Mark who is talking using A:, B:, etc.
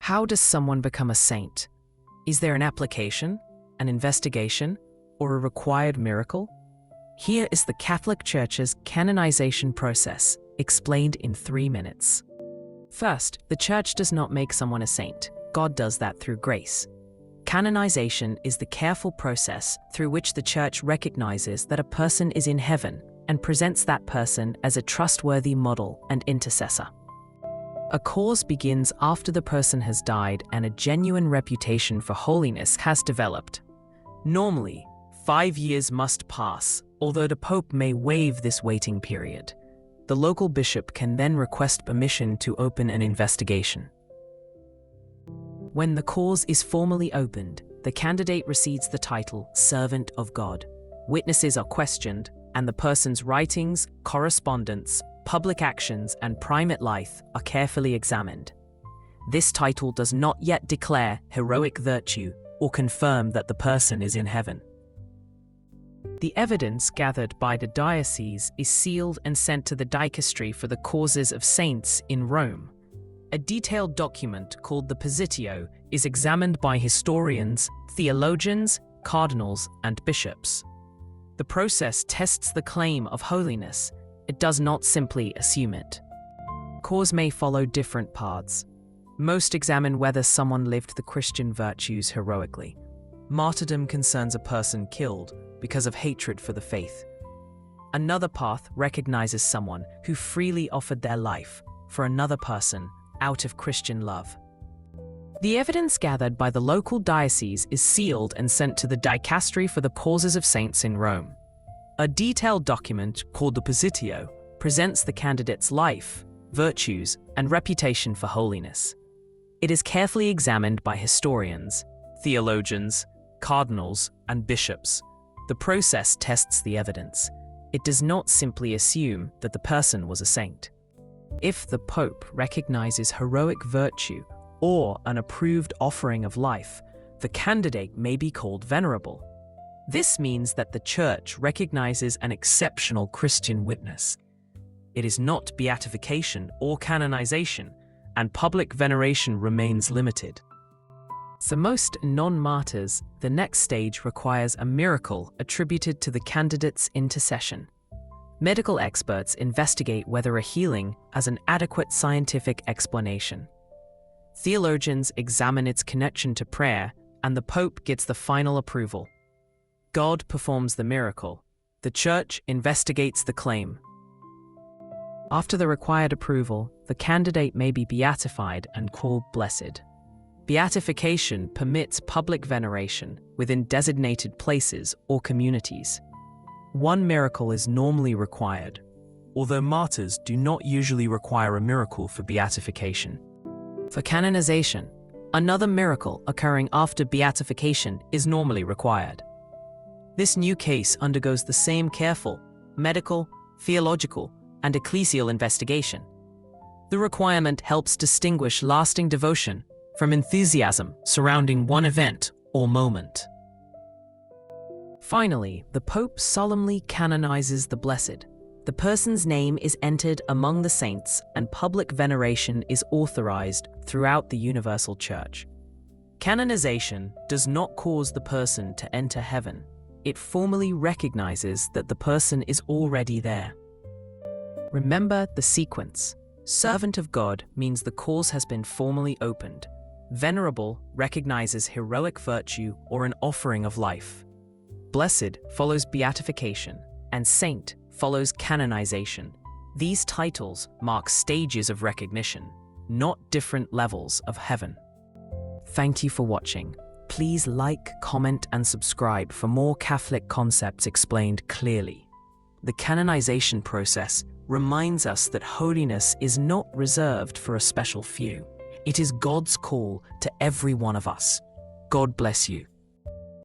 A: How does someone become a saint? Is there an application, an investigation, or a required miracle? Here is the Catholic Church's canonization process, explained in 3 minutes. First, the Church does not make someone a saint. God does that through grace. Canonization is the careful process through which the Church recognizes that a person is in heaven and presents that person as a trustworthy model and intercessor. A cause begins after the person has died and a genuine reputation for holiness has developed. Normally, 5 years must pass, although the Pope may waive this waiting period. The local bishop can then request permission to open an investigation. When the cause is formally opened, the candidate receives the title Servant of God. Witnesses are questioned, and the person's writings, correspondence, public actions, and private life are carefully examined. This title does not yet declare heroic virtue or confirm that the person is in heaven. The evidence gathered by the diocese is sealed and sent to the dicastery for the causes of saints in Rome. A detailed document called the Positio is examined by historians, theologians, cardinals, and bishops. The process tests the claim of holiness. It does not simply assume it. Cause may follow different paths. Most examine whether someone lived the Christian virtues heroically. Martyrdom concerns a person killed because of hatred for the faith. Another path recognizes someone who freely offered their life for another person out of Christian love. The evidence gathered by the local diocese is sealed and sent to the dicastery for the causes of saints in Rome. A detailed document called the Positio presents the candidate's life, virtues, and reputation for holiness. It is carefully examined by historians, theologians, cardinals, and bishops. The process tests the evidence. It does not simply assume that the person was a saint. If the Pope recognizes heroic virtue or an approved offering of life, the candidate may be called venerable. This means that the Church recognizes an exceptional Christian witness. It is not beatification or canonization, and public veneration remains limited. For most non-martyrs, the next stage requires a miracle attributed to the candidate's intercession. Medical experts investigate whether a healing has an adequate scientific explanation. Theologians examine its connection to prayer, and the Pope gets the final approval. God performs the miracle. The Church investigates the claim. After the required approval, the candidate may be beatified and called blessed. Beatification permits public veneration within designated places or communities. One miracle is normally required, although martyrs do not usually require a miracle for beatification. For canonization, another miracle occurring after beatification is normally required. This new case undergoes the same careful, medical, theological, and ecclesial investigation. The requirement helps distinguish lasting devotion from enthusiasm surrounding one event or moment. Finally, the Pope solemnly canonizes the Blessed. The person's name is entered among the saints, and public veneration is authorized throughout the Universal Church. Canonization does not cause the person to enter heaven. It formally recognizes that the person is already there. Remember the sequence. Servant of God means the cause has been formally opened. Venerable recognizes heroic virtue or an offering of life. Blessed follows beatification, and saint follows canonization. These titles mark stages of recognition, not different levels of heaven. Thank you for watching. Please like, comment, and subscribe for more Catholic concepts explained clearly. The canonization process reminds us that holiness is not reserved for a special few. It is God's call to every one of us. God bless you.